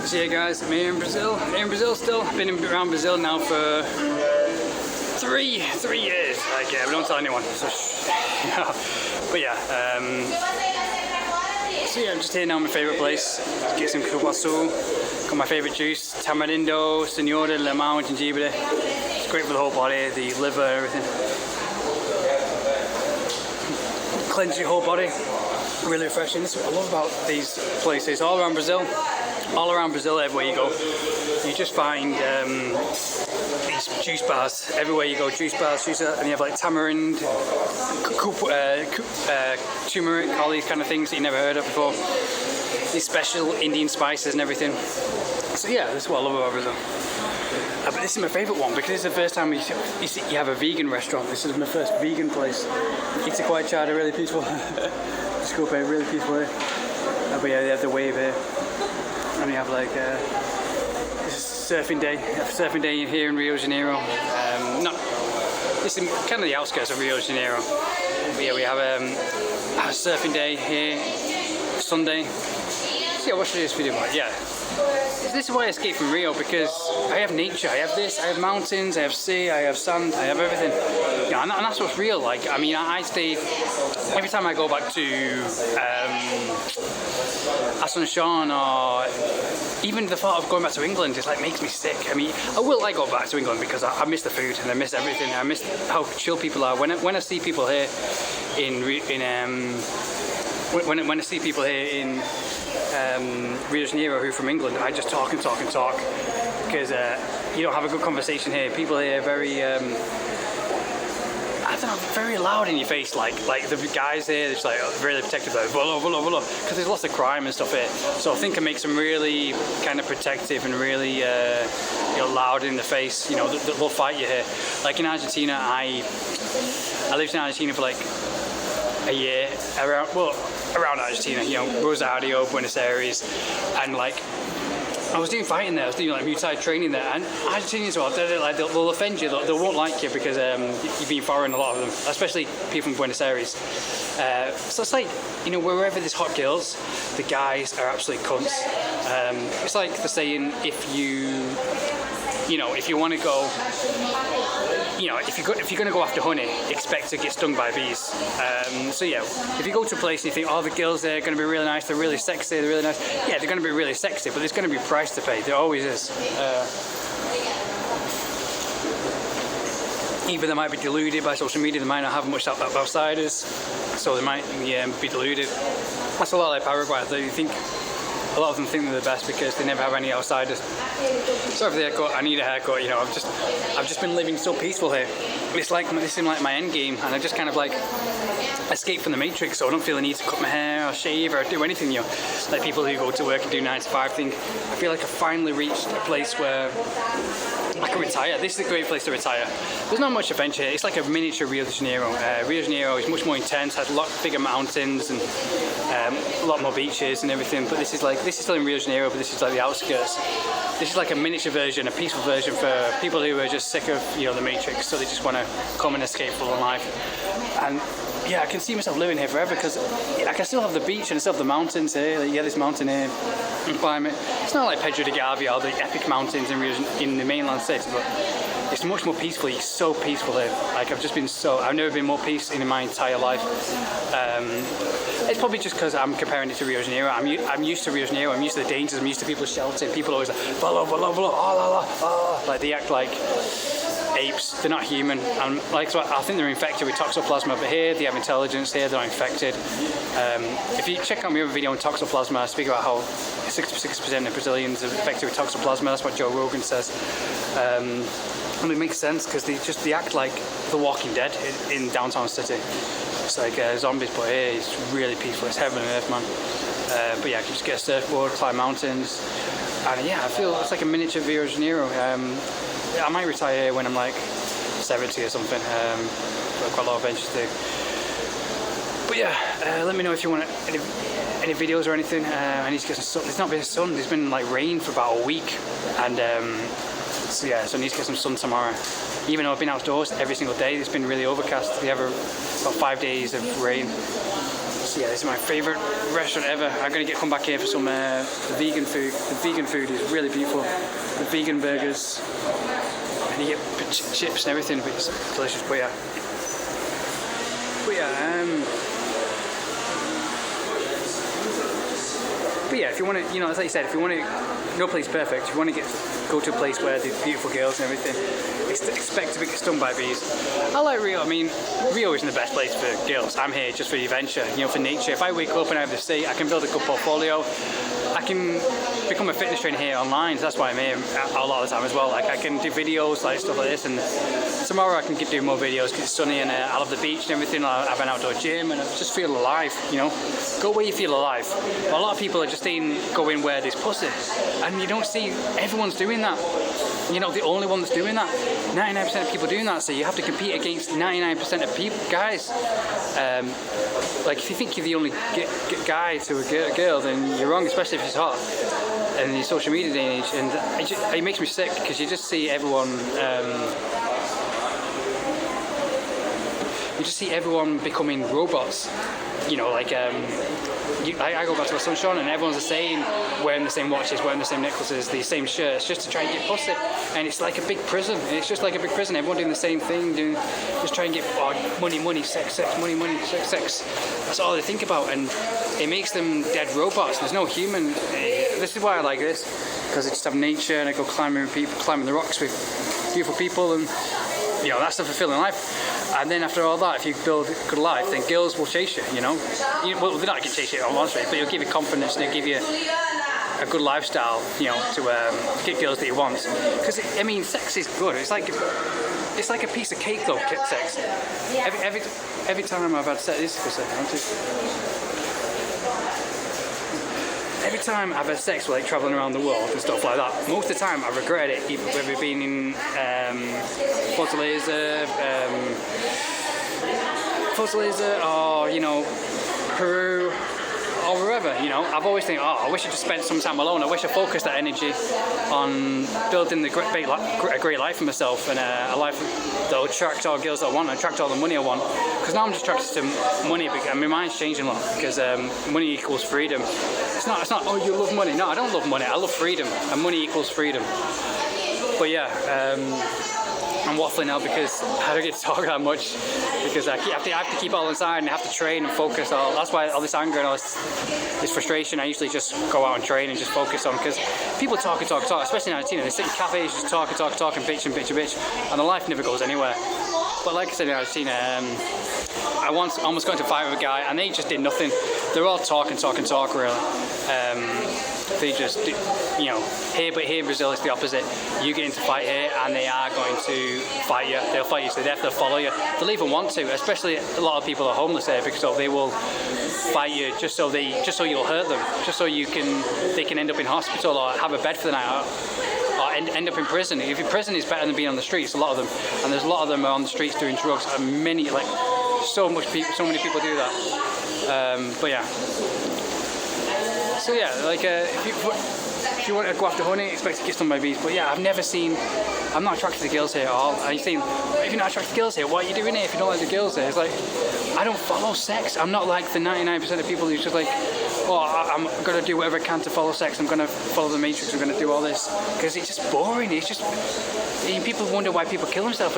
So yeah guys, I'm here in Brazil. Still. Been around Brazil now for three years. Like yeah, but don't tell anyone. So, but yeah, so yeah, I'm just here now in my favourite place. Get some cupuaçu. Got my favourite juice, tamarindo, senora, limão, and gengibre. It's great for the whole body, the liver, everything. Cleanse your whole body. Really refreshing. This is what I love about these places. All around Brazil, everywhere you go, you just find these juice bars. Everywhere you go, juice bars, and you have like tamarind, turmeric, all these kind of things that you never heard of before. These special Indian spices and everything. So yeah, this is what I love about Brazil. But this is my favourite one because it's the first time you have a vegan restaurant. This is my first vegan place. It's a quiet chart, really peaceful. Just go up here, really peaceful here. But yeah, they have the wave here. And we have like this is surfing day. We have surfing day here in Rio de Janeiro. This is kind of the outskirts of Rio de Janeiro. But yeah, we have a surfing day here Sunday. So yeah, what should I do this video about? Yeah. This is why I escaped from Rio, because I have nature, I have this, I have mountains, I have sea, I have sand, I have everything. Yeah, and that's what's real like. I mean, I stay, every time I go back to Asuncion, or even the thought of going back to England just like makes me sick. I mean, I will like go back to England because I miss the food and I miss everything. I miss how chill people are. When I see people here when I see people here in Rio de Janeiro who are from England, I just talk and talk and talk because you don't have a good conversation here. People here are very, I don't know, very loud in your face. Like the guys here, they're just like really protective, like because there's lots of crime and stuff here. So I think it makes them really kind of protective and really loud in the face. You know, they'll fight you here. Like in Argentina, I lived in Argentina for like a year around Argentina, you know, Rosario, Buenos Aires, and like I was doing fighting there. I was doing like Muay Thai training there, and Argentinians, well, they'll offend you. They won't like you because you've been foreign, a lot of them, especially people from Buenos Aires. So it's like, you know, wherever there's hot girls, the guys are absolute cunts. It's like the saying, if you want to go, you know, if you're going to go after honey, expect to get stung by bees. So yeah, if you go to a place and you think, oh, the girls there are going to be really nice, they're really sexy, they're really nice. Yeah, they're going to be really sexy, but there's going to be a price to pay. There always is. Either they might be deluded by social media, they might not have much outsiders, so they might be deluded. That's a lot like Paraguay. They think. A lot of them think they're the best because they never have any outsiders. Sorry for the haircut, I need a haircut, you know, I've just been living so peaceful here. This is like my end game, and I just kind of like escape from the matrix, so I don't feel the need to cut my hair or shave or do anything, you know. Like people who go to work and do 9 to 5 thing. I feel like I've finally reached a place where I can retire. This is a great place to retire. There's not much adventure. It's like a miniature Rio de Janeiro. Rio de Janeiro is much more intense, has a lot bigger mountains and a lot more beaches and everything. But this is still in Rio de Janeiro, but this is like the outskirts. This is like a miniature version, a peaceful version for people who are just sick of, you know, the matrix, so they just want to come and escape full of life. And yeah, I can see myself living here forever because I can still have the beach and I still have the mountains here. Like, yeah, this mountain here and climb it. It's not like Pedro de Gavia or the epic mountains in the mainland city, but it's much more peaceful. It's so peaceful here. Like I've never been more peaceful in my entire life. It's probably just because I'm comparing it to Rio de Janeiro. I'm used to Rio de Janeiro. I'm used to the dangers. I'm used to people shouting. People always like, blah, blah, blah, blah, oh, la, la, oh. Like they act like apes. They're not human. And like, so I think they're infected with toxoplasma. But here they have intelligence. Here they're not infected. If you check out my other video on toxoplasma, I speak about how 66% of Brazilians are infected with toxoplasma. That's what Joe Rogan says. And it makes sense because they act like The Walking Dead in downtown city. It's like zombies, but here it's really peaceful. It's heaven and earth, man. But yeah, I can just get a surfboard, climb mountains, and yeah, I feel it's like a miniature Rio de Janeiro. I might retire when I'm like 70 or something. But I've got a lot of adventures to do. But yeah, let me know if you want any videos or anything. I need to get some sun. There's not been sun. There's been like rain for about a week, and so yeah, so I need to get some sun tomorrow. Even though I've been outdoors every single day, it's been really overcast. We have about 5 days of rain. So yeah, this is my favourite restaurant ever. I'm gonna come back here for some vegan food. The vegan food is really beautiful. The vegan burgers, and you get chips and everything, but it's delicious. But yeah, if you want to, you know, as I said, if you want to, no place perfect. If you want to go to a place where there's beautiful girls and everything, expect to be stung by bees. I like Rio. I mean, Rio isn't the best place for girls. I'm here just for the adventure, you know, for nature. If I wake up and I have the sea, I can build a good portfolio. I can become a fitness trainer here online. So that's why I'm here a lot of the time as well. Like I can do videos, like stuff like this, and tomorrow I can keep doing more videos because it's sunny and I love the beach and everything. I have an outdoor gym and I just feel alive, you know. Go where you feel alive. But a lot of people are just going where there's pussy, and you don't see everyone's doing that. You're not the only one that's doing that. 99% of people doing that, so you have to compete against 99% of people, guys. Like if you think you're the only guy to a girl, then you're wrong, especially if she's hot. And the social media day and age, and it makes me sick because you just see everyone. You just see everyone becoming robots. You know, like I go back to my sunshine and everyone's the same, wearing the same watches, wearing the same necklaces, the same shirts, just to try and get pussy. And it's like a big prison. It's just like a big prison. Everyone doing the same thing, just trying to get money, sex, money, sex. That's all they think about, and it makes them dead robots. There's no human. This is why I like this, because I just have nature and I go climbing the rocks with beautiful people, and you know, that's the fulfilling life. And then after all that, if you build a good life, then girls will chase you, you know. Well, they're not going to chase you on one street, but they'll give you confidence and they'll give you a good lifestyle, you know, to get girls that you want. Because, I mean, sex is good. It's like a piece of cake, though, sex. Every time I've had sex, this is for a second, aren't you? Every time I've had sex, like travelling around the world and stuff like that, most of the time I regret it, whether it's been in Fortaleza, or, you know, Peru, or wherever, you know. I've always think, oh, I wish I just spent some time alone. I wish I focused that energy on building a great life for myself, and a life that will attract all girls that I want, and attract all the money I want. Because now I'm just attracted to money, and my mind's changing a lot, because money equals freedom. It's not, oh, you love money. No, I don't love money. I love freedom, and money equals freedom. But yeah, I'm waffling now because I don't get to talk that much, because I have to keep it all inside and I have to train and focus. That's why all this anger and all this frustration, I usually just go out and train and just focus on, because people talk, especially in Argentina. They sit in cafes, just talk and bitch, and the life never goes anywhere. But like I said in Argentina, I once almost got into a fight with a guy and they just did nothing. They're all talk really. They just, you know, here in Brazil it's the opposite. You get into a fight here and they are going to fight you. They'll fight you to death, they'll follow you. They'll even want to, especially a lot of people are homeless here, because they will fight you just so you'll hurt them, just so they can end up in hospital or have a bed for the night, or end up in prison. If your prison is better than being on the streets, a lot of them, and there's a lot of them are on the streets doing drugs, and so many people do that. But yeah. So yeah, like if you want to go after honey, expect to get stung by bees. But yeah, I'm not attracted to girls here at all. And you're saying, if you're not attracted to girls here, what are you doing here if you don't like the girls here? It's like, I don't follow sex. I'm not like the 99% of people who's just like, oh, I'm going to do whatever I can to follow sex. I'm going to follow the Matrix. I'm going to do all this. Because it's just boring. It's just, people wonder why people kill themselves.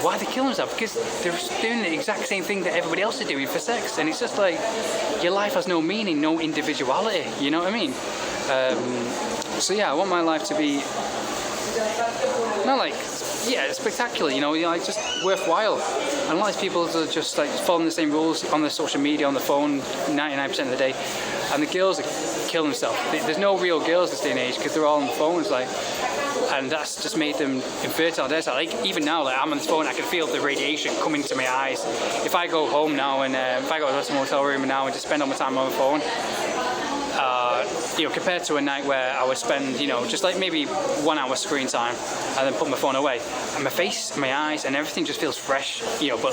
Why they kill themselves? Because they're doing the exact same thing that everybody else is doing for sex. And it's just like, your life has no meaning, no individuality. You know what I mean? So yeah, I want my life to be not like, yeah, spectacular, you know, like just worthwhile. And a lot of people are just like following the same rules on their social media, on the phone, 99% of the day. And the girls are killing themselves. There's no real girls this day and age because they're all on the phones, like, and that's just made them infertile. Like even now, like I'm on this phone, I can feel the radiation coming to my eyes. If I go home now and if I go to some hotel room now and just spend all my time on my phone, you know, compared to a night where I would spend, you know, just like maybe 1 hour screen time and then put my phone away, and my face, my eyes, and everything just feels fresh, you know. But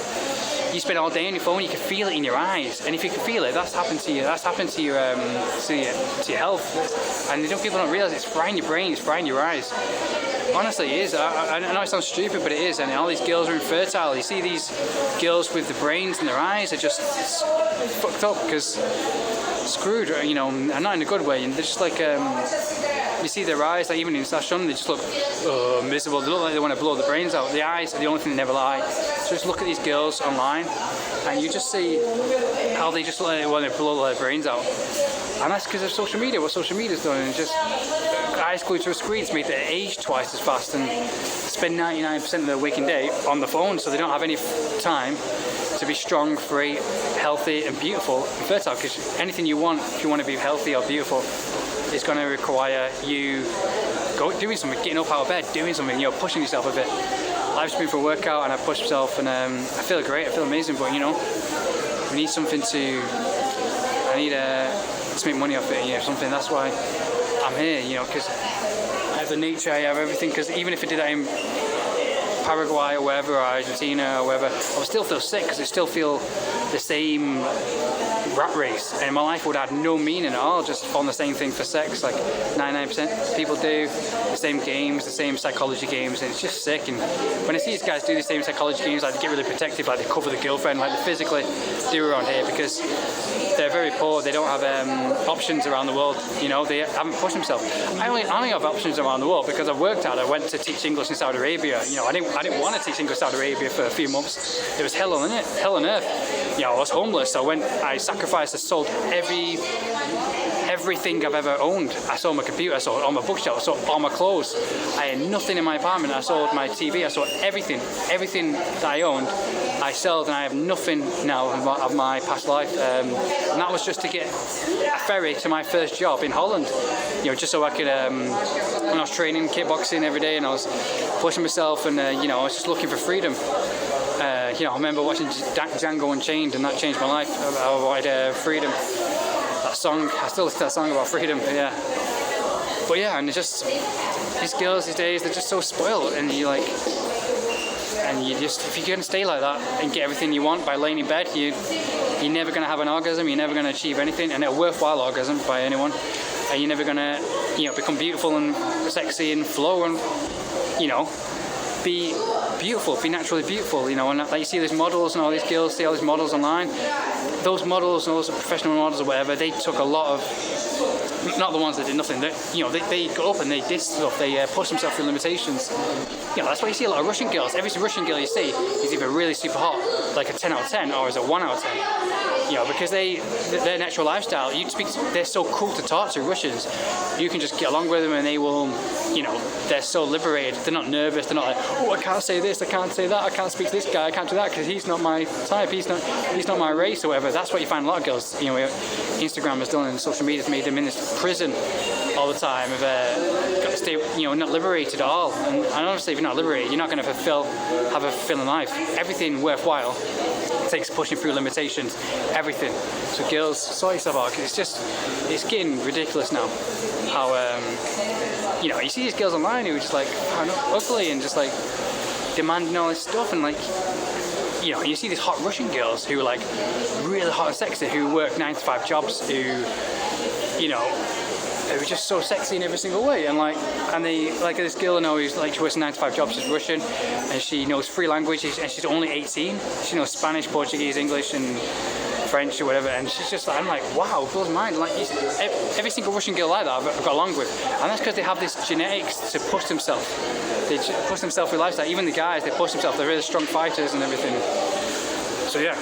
you spend all day on your phone, you can feel it in your eyes, and if you can feel it, that's happened to you. That's happened to your health. And people don't realize it's frying your brain, it's frying your eyes. Honestly, it is. I know it sounds stupid, but it is. And all these girls are infertile. You see these girls with the brains in their eyes are just fucked up because screwed, you know, and not in a good way. And they're just like, you see their eyes, like even in Sash they just look miserable. They look like they want to blow the brains out. The eyes are the only thing that never lie. So just look at these girls online, and you just see how they just want to blow their brains out. And that's because of social media. What social media's done is just eyes glued to a screen to make them age twice as fast and spend 99% of their waking day on the phone, so they don't have any time to be strong, free, healthy, and beautiful and fertile. Because anything you want, if you want to be healthy or beautiful, is going to require you doing something, getting up out of bed, doing something, you know, pushing yourself a bit. I've just been for a workout and I pushed myself, and I feel great, I feel amazing. But you know, we need something to. I need to make money off it, you know, something. That's why I'm here, you know, because I have the nature, I have everything. Because even if I did that in Paraguay or wherever, or Argentina or wherever, I would still feel sick because I still feel the same rat race, and my life would have no meaning at all, just on the same thing for sex, like 99% people do, the same games, the same psychology games, and it's just sick. And when I see these guys do the same psychology games, like they get really protective, like they cover the girlfriend, like they physically do around here, because they're very poor, they don't have options around the world, you know, they haven't pushed themselves. I only have options around the world because I've worked out. I went to teach English in Saudi Arabia, you know, I didn't want to teach English in Saudi Arabia for a few months. It was hell on earth. You know, I was homeless, I sacrificed, I sold everything I've ever owned. I sold my computer, I sold all my bookshelf, I sold all my clothes. I had nothing in my apartment. I sold my TV, I sold everything that I owned. I sold, and I have nothing now of my past life. And that was just to get a ferry to my first job in Holland. You know, just so I could, when I was training kickboxing every day and I was pushing myself, and you know, I was just looking for freedom. You know, I remember watching Django Unchained, and that changed my life. I wanted freedom. That song, I still listen to that song about freedom, but yeah, and it's just, these girls these days, they're just so spoiled, and you like, and you just, if you can stay like that and get everything you want by laying in bed, you're never going to have an orgasm, you're never going to achieve anything, and a worthwhile orgasm by anyone, and you're never going to, you know, become beautiful and sexy and flow and, you know, be beautiful, be naturally beautiful, you know. And like you see these models and all these girls, see all these models online, those models and those professional models or whatever, they took a lot of, not the ones that did nothing, you know, they got up and they did stuff, they pushed themselves through limitations. You know, that's why you see a lot of Russian girls. Every Russian girl you see is either really super hot, like a 10 out of 10, or is a 1 out of 10. You know, because their natural lifestyle, they're so cool to talk to, Russians. You can just get along with them and they will, you know, they're so liberated. They're not nervous, they're not like, oh, I can't say this, I can't say that, I can't speak to this guy, I can't do that because he's not my type, he's not my race or whatever. That's what you find a lot of girls, you know, Instagram has done and social media has made them in this prison all the time of got to stay, you know, not liberated at all. And honestly, if you're not liberated, you're not going to have a fulfilling life. Everything worthwhile takes pushing through limitations, everything. So girls, sort yourself out, because it's getting ridiculous now. How you know, you see these girls online who are just like ugly and just like demanding all this stuff, and like, you know, you see these hot Russian girls who are like really hot and sexy, who work 9-to-5 jobs, who, you know, who are just so sexy in every single way, and they like this girl I know who's like, she works a 9-to-5 job, she's Russian, and she knows 3 languages, and she's only 18. She knows Spanish, Portuguese, English, and French or whatever, and she's just like, I'm like, wow, it blows my mind. Like, every single Russian girl like that I've got along with, and that's because they have this genetics to push themselves. They push themselves through lifestyle. Even the guys, they push themselves. They're really strong fighters and everything. So yeah,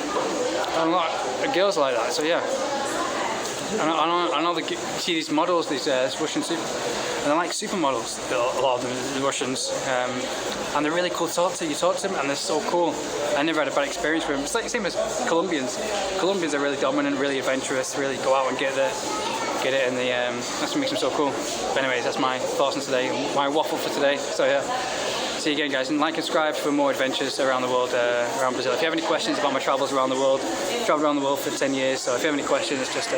and a lot of girls like that. So yeah, I know you see these models, these Russian and they're like supermodels. A lot of them, the Russians, and they're really cool to talk to. You talk to them, and they're so cool. I never had a bad experience with them. It's like the same as Colombians. Colombians are really dominant, really adventurous, really go out and get it, and that's what makes them so cool. But anyways, that's my thoughts on today, my waffle for today. So yeah, see you again, guys, and like and subscribe for more adventures around the world, around Brazil. If you have any questions about my travels around the world, I've traveled around the world for 10 years, so if you have any questions, just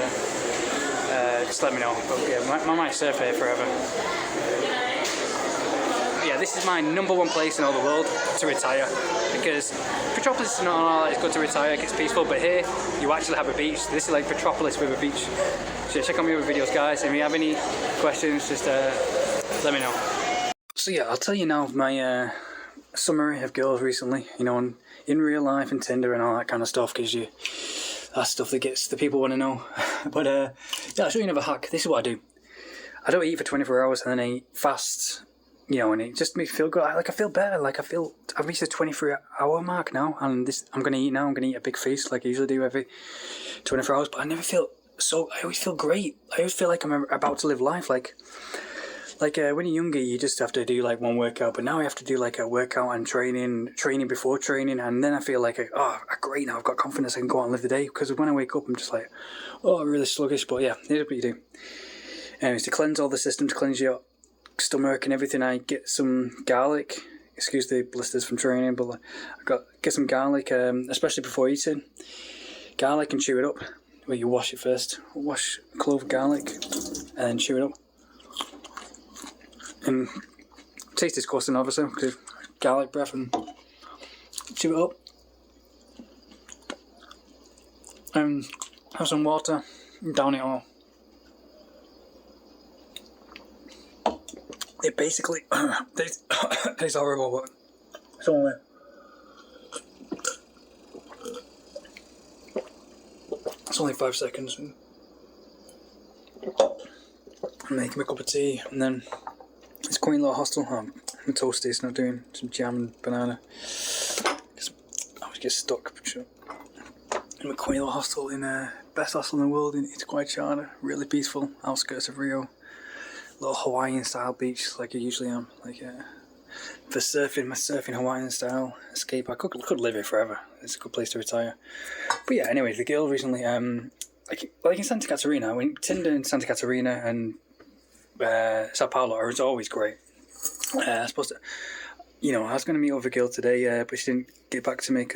let me know. But yeah, I might surf here forever. Yeah, this is my #1 place in all the world to retire, because Petropolis is not all that, it's good to retire, it gets peaceful, but here you actually have a beach. This is like Petropolis with a beach. So check out my other videos, guys. If you have any questions, just let me know. So yeah, I'll tell you now my summary of girls recently, you know, in real life and Tinder and all that kind of stuff, because that's stuff that gets the people want to know. But yeah, I'll show you another hack. This is what I do. I don't eat for 24 hours and then I eat fast, you know, and it just makes me feel good. Like I feel better. Like I've reached the 24-hour mark now, and I'm gonna eat now. I'm gonna eat a big feast like I usually do every 24 hours. But I never feel so. I always feel great. I always feel like I'm about to live life. Like when you're younger, you just have to do like one workout, but now I have to do like a workout and training before training, and then I feel like, great, now I've got confidence, I can go out and live the day, because when I wake up, I'm just like, oh, I'm really sluggish, but yeah, here's what you do. Anyways, to cleanse all the system, to cleanse your stomach and everything, I get some garlic, excuse the blisters from training, but get some garlic, especially before eating, garlic, and chew it up. Well, you wash it first, wash a clove of garlic, and then chew it up. And taste disgusting, obviously, because garlic breath, and chew it up. And have some water, and down it all. It basically tastes horrible, but it's only 5 seconds. And make him a cup of tea, and then it's quite a little hostile. I'm toasty, it's not doing some jam and banana. I always get stuck. I'm a quite little hostel in best hostel in the world. It's quite charter, really peaceful, outskirts of Rio. Little Hawaiian style beach, like I usually am. Like for surfing, my surfing Hawaiian style escape. I could live here forever. It's a good place to retire. But yeah, anyway, the girl recently, like in Santa Catarina, when Tinder in Santa Catarina and Sao Paulo are always great. I was supposed to, you know, I was going to meet with a girl today, but she didn't get back to me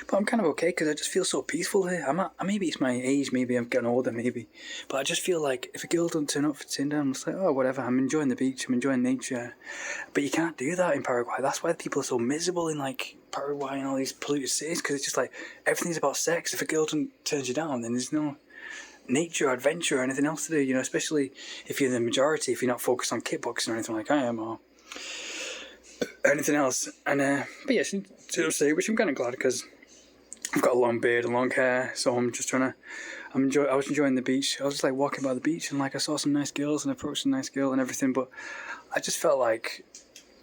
but I'm kind of okay because I just feel so peaceful here. Maybe it's my age, maybe I'm getting older, maybe, but I just feel like if a girl doesn't turn up for Tinder, I'm just like, oh, whatever, I'm enjoying the beach, I'm enjoying nature. But you can't do that in Paraguay. That's why people are so miserable in like Paraguay and all these polluted cities, because it's just like everything's about sex. If a girl turns you down, then there's no nature, adventure, or anything else to do, you know, especially if you're the majority, if you're not focused on kickboxing or anything like I am, or anything else. And but yeah, she did say, which I'm kind of glad, because I've got a long beard and long hair, so I'm just I was enjoying the beach. I was just like walking by the beach, and like I saw some nice girls and approached a nice girl and everything, but I just felt like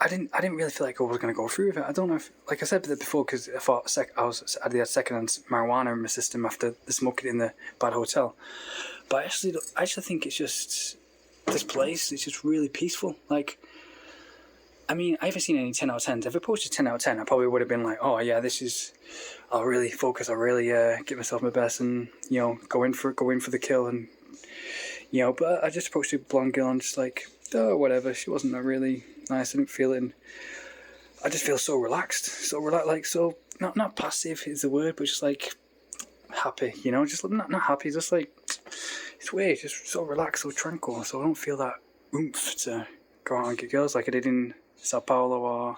I didn't really feel like I was going to go through with it. I don't know if, like I said before, because I thought I had secondhand marijuana in my system after the smoking in the bad hotel. But I actually think it's just this place. It's just really peaceful. Like, I mean, I haven't seen any 10 out of 10s. If I posted 10 out of 10, I probably would have been like, oh yeah, I'll really focus. I'll really give myself my best, and you know, go in for the kill, and you know. But I just approached a blonde girl and just like, oh, whatever. She wasn't really nice. I didn't feel it. And I just feel so relaxed, like so not passive is the word, but just like happy, you know, just not happy, just like it's weird, just so relaxed, so tranquil. So I don't feel that oomph to go out and get girls like I did in Sao Paulo or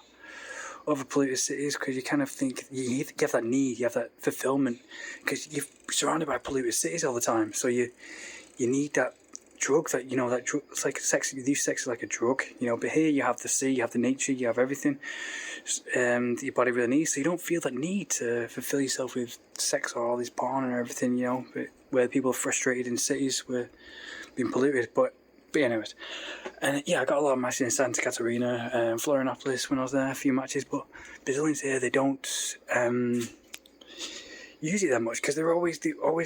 other polluted cities, because you kind of think you have that need, you have that fulfillment, because you're surrounded by polluted cities all the time. So you need that drug, that, you know, that drug. It's like sex. You use sex as like a drug, you know. But here you have the sea, you have the nature, you have everything that your body really needs. So you don't feel that need to fulfill yourself with sex or all this porn and everything, you know. But where people are frustrated in cities, where being polluted. But anyways, and yeah, I got a lot of matches in Santa Catarina, Florianopolis when I was there, a few matches. But Brazilians here, they don't use it that much, because they're always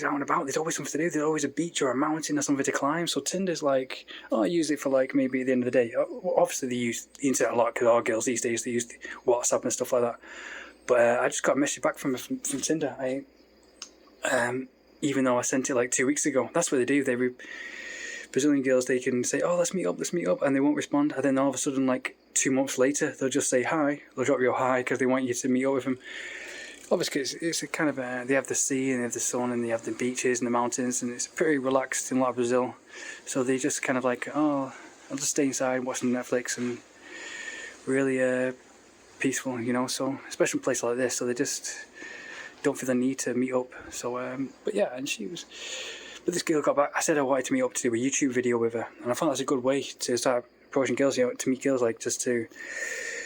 out and about. There's always something to do. There's always a beach or a mountain or something to climb. So Tinder's like, oh, I use it for like maybe at the end of the day. Obviously they use the internet a lot, because all girls these days, they use WhatsApp and stuff like that. But I just got a message back from Tinder. Even though I sent it like 2 weeks ago. That's what they do. Brazilian girls, they can say, oh, let's meet up, and they won't respond. And then all of a sudden, like 2 months later, they'll just say hi. They'll drop you a hi because they want you to meet up with them. Obviously, it's a kind of they have the sea, and they have the sun, and they have the beaches and the mountains, and it's pretty relaxed in a lot of Brazil. So they just kind of like, oh, I'll just stay inside watching Netflix, and really peaceful, you know. So especially in a place like this, so they just don't feel the need to meet up. So but yeah, and but this girl got back. I said I wanted to meet up to do a YouTube video with her, and I thought that's a good way to start approaching girls, you know, to meet girls, like just to,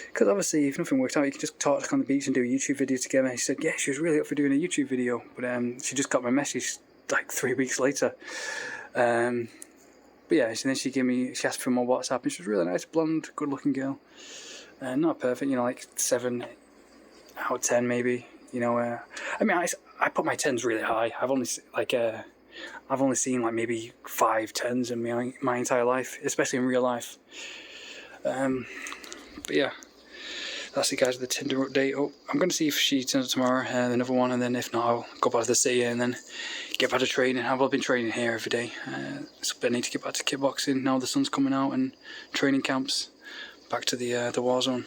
because obviously if nothing worked out, you can just talk on the beach and do a YouTube video together. She said, yeah, she was really up for doing a YouTube video, but she just got my message like 3 weeks later. But yeah, and then she asked for my WhatsApp, and she was really nice, blonde, good-looking girl. Not perfect, you know, like 7 out of 10 maybe. You know, I mean, I put my 10s really high. I've only seen like maybe 5 10s in my entire life, especially in real life. But yeah, that's it, guys, the Tinder update. Oh, I'm going to see if she turns up tomorrow, another one, and then if not, I'll go back to the city and then get back to training. I've been training here every day, so I need to get back to kickboxing now the sun's coming out and training camps. Back to the war zone.